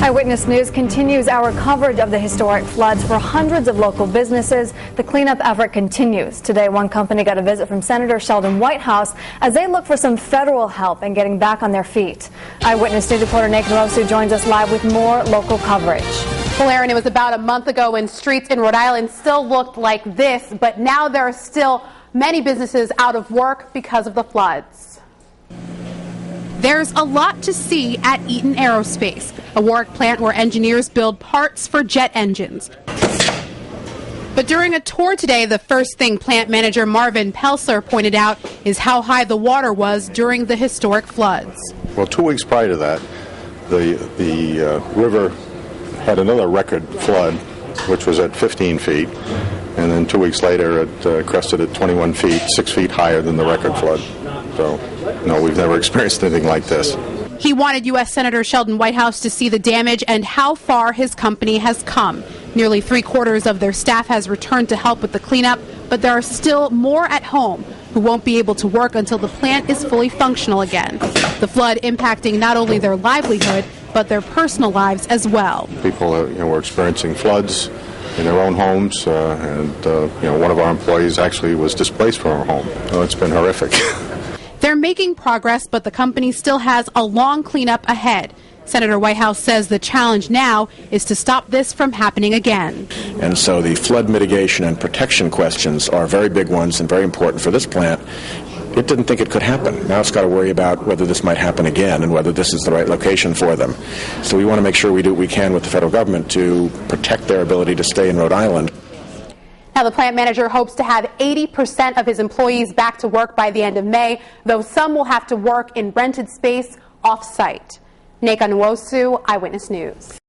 Eyewitness News continues our coverage of the historic floods for hundreds of local businesses. The cleanup effort continues. Today, one company got a visit from Senator Sheldon Whitehouse as they look for some federal help in getting back on their feet. Eyewitness News reporter Nathan Rosu joins us live with more local coverage. Well, Aaron, it was about a month ago when streets in Rhode Island still looked like this, but now there are still many businesses out of work because of the floods. There's a lot to see at Eaton Aerospace, a Warwick plant where engineers build parts for jet engines. But during a tour today, the first thing plant manager Marvin Pelser pointed out is how high the water was during the historic floods. Well, 2 weeks prior to that, the river had another record flood, which was at 15 feet. And then 2 weeks later, it crested at 21 feet, 6 feet higher than the record flood. So, no, we've never experienced anything like this. He wanted U.S. Senator Sheldon Whitehouse to see the damage and how far his company has come. Nearly 3/4 of their staff has returned to help with the cleanup, but there are still more at home who won't be able to work until the plant is fully functional again. The flood impacting not only their livelihood, but their personal lives as well. People were experiencing floods in their own homes, and one of our employees actually was displaced from her home. Oh, it's been horrific. They're making progress, but the company still has a long cleanup ahead. Senator Whitehouse says the challenge now is to stop this from happening again. And so the flood mitigation and protection questions are very big ones and very important for this plant. It didn't think it could happen. Now it's got to worry about whether this might happen again and whether this is the right location for them. So we want to make sure we do what we can with the federal government to protect their ability to stay in Rhode Island. Now, the plant manager hopes to have 80% of his employees back to work by the end of May, though some will have to work in rented space off-site. Nathan Rosu, Eyewitness News.